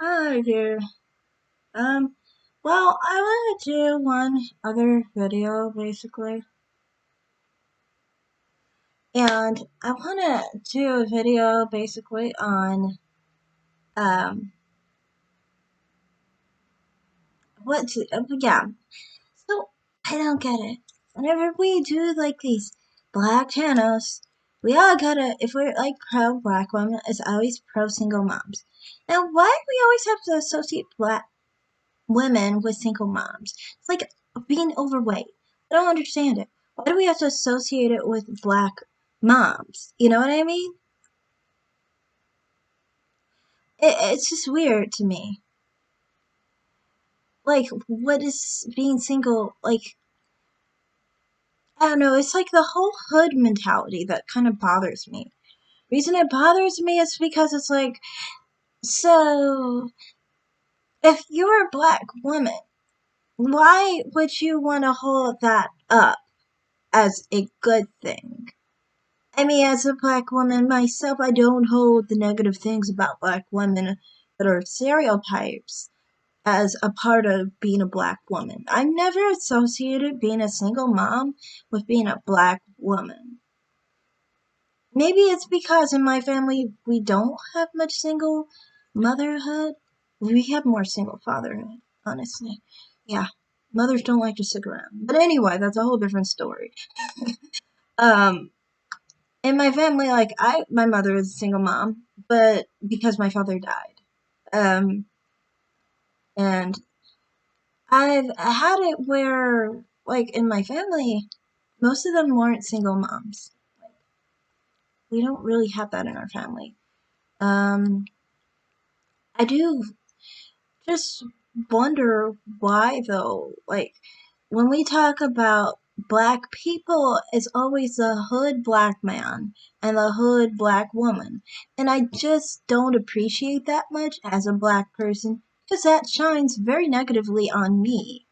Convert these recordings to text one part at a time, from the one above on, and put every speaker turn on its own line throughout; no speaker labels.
Hi there. Um, I want to do one other video basically, and I want to do a video basically on um yeah. So I don't get it. Whenever we do like these black channels, we all gotta if we're like pro black women, it's always pro single moms. Now, why do we always have to associate black women with single moms? It's like being overweight. I don't understand it. Why do we have to associate it with black moms? You know what I mean? It's just weird to me. Like, what is being single? Like, I don't know. It's like the whole hood mentality that kind of bothers me. Reason it bothers me is because it's like, so if you're a black woman, why would you want to hold that up as a good thing? I mean, as a black woman myself, I don't hold the negative things about black women that are stereotypes as a part of being a black woman. I never associated being a single mom with being a black woman. Maybe it's because in my family we don't have much single motherhood. We have more single fatherhood, honestly. Yeah, mothers don't like to stick around. But anyway, that's a whole different story. Um, in my family, like my mother is a single mom, but because my father died, um, and I've had it where, like in my family, most of them weren't single moms. Like, we don't really have that in our family. Um, I do just wonder why though. Like when we talk about black people, it's always the hood black man and the hood black woman. And I just don't appreciate that much as a black person because that shines very negatively on me.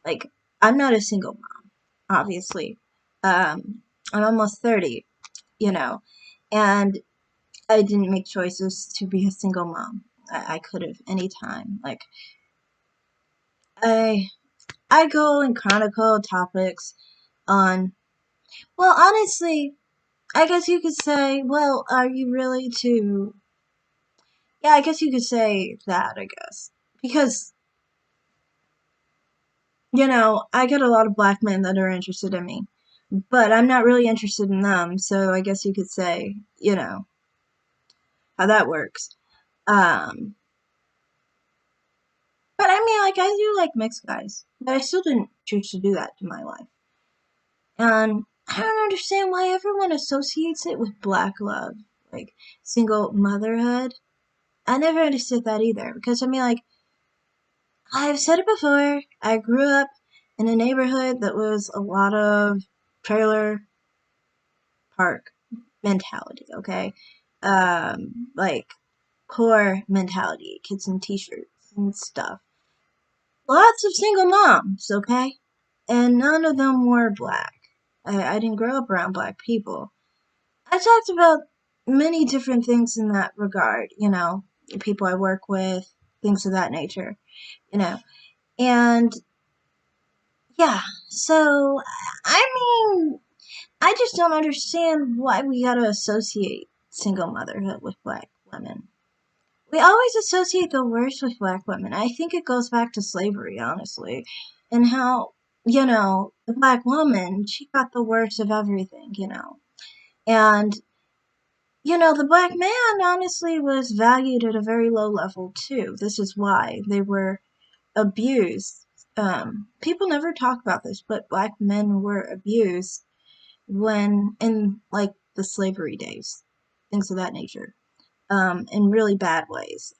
Like I'm not a single mom, obviously. I'm almost 30, you know, and I didn't make choices to be a single mom. I could have anytime. Like I I go and chronicle topics on, well, honestly, I guess you could say, well, are you really too, yeah, I guess you could say that, I guess. Because, I get a lot of black men that are interested in me, but I'm not really interested in them, so I guess you could say, how that works. Um, but I mean, like, I do like mixed guys, but I still didn't choose to do that in my life. And I don't understand why everyone associates it with black love, like single motherhood. I never understood that either because I mean, like, I've said it before, I grew up in a neighborhood that was a lot of trailer park mentality, okay? Like poor mentality, kids in t shirts and stuff. Lots of single moms, okay? And none of them were black. I didn't grow up around black people. I talked about many different things in that regard, people I work with, things of that nature, you know. And yeah, so I mean, I just don't understand why we gotta associate single motherhood with black women. We always associate the worst with black women. I think it goes back to slavery, honestly, and how, the black woman, she got the worst of everything. And the black man honestly was valued at a very low level too. This is why they were abused. People never talk about this, but black men were abused when in like the slavery days, things of that nature, in really bad ways.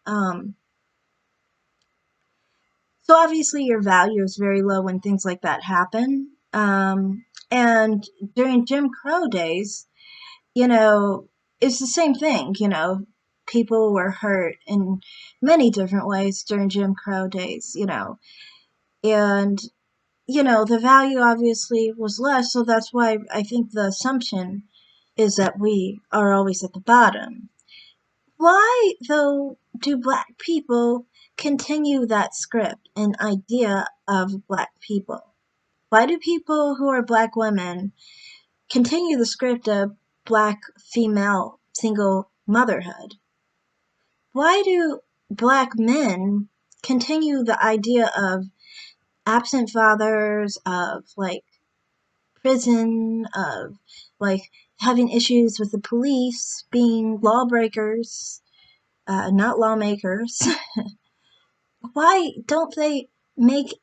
So obviously your value is very low when things like that happen. And during Jim Crow days, you know, it's the same thing. People were hurt in many different ways during Jim Crow days. And, the value obviously was less, so that's why I think the assumption is that we are always at the bottom. Why, though, do black people continue that script and idea of black people? Why do people who are black women continue the script of black female single motherhood? Why do black men continue the idea of absent fathers, of like prison, of like having issues with the police, being lawbreakers, not lawmakers? Why don't they make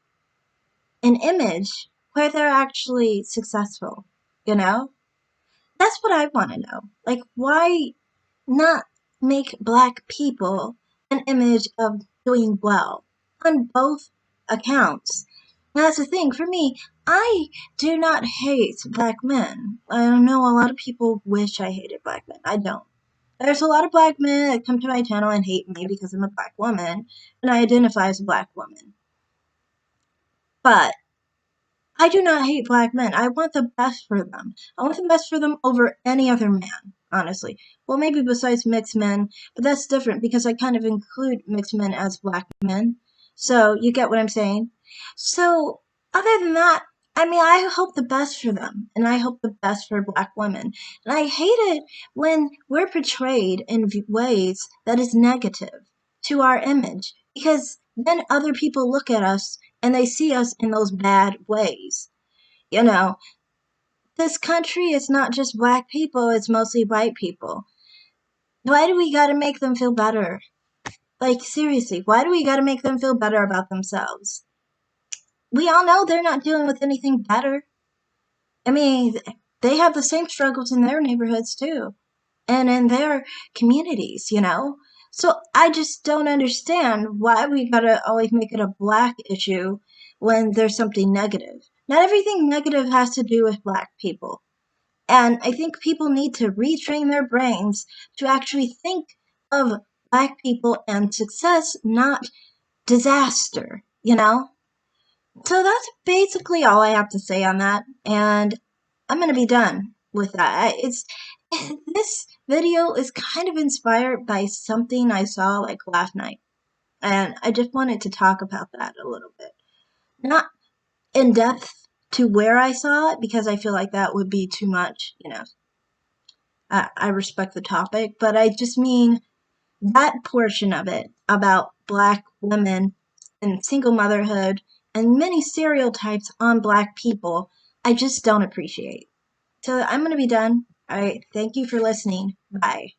an image where they're actually successful? You know? That's what I want to know. Like, why not make black people an image of doing well on both accounts? And that's the thing. For me, I do not hate black men. I know a lot of people wish I hated black men. I don't. There's a lot of black men that come to my channel and hate me because I'm a black woman and I identify as a black woman. But I do not hate black men. I want the best for them. I want the best for them over any other man, honestly. Well, maybe besides mixed men, but that's different because I kind of include mixed men as black men. So you get what I'm saying? So, other than that, I mean, I hope the best for them, and I hope the best for black women. And I hate it when we're portrayed in ways that is negative to our image, because then other people look at us and they see us in those bad ways. You know, this country is not just black people, it's mostly white people. Why do we gotta make them feel better? Like, seriously, why do we gotta make them feel better about themselves? We all know they're not dealing with anything better. I mean, they have the same struggles in their neighborhoods too, and in their communities, you know? So I just don't understand why we gotta always make it a black issue when there's something negative. Not everything negative has to do with black people. And I think people need to retrain their brains to actually think of black people and success, not disaster, you know? So that's basically all I have to say on that. And I'm going to be done with that. It's this video is kind of inspired by something I saw like last night. And I just wanted to talk about that a little bit. Not in depth to where I saw it because I feel like that would be too much, you know. I respect the topic, but I just mean that portion of it about black women and single motherhood and many stereotypes on black people, I just don't appreciate. So I'm going to be done. All right. Thank you for listening. Bye.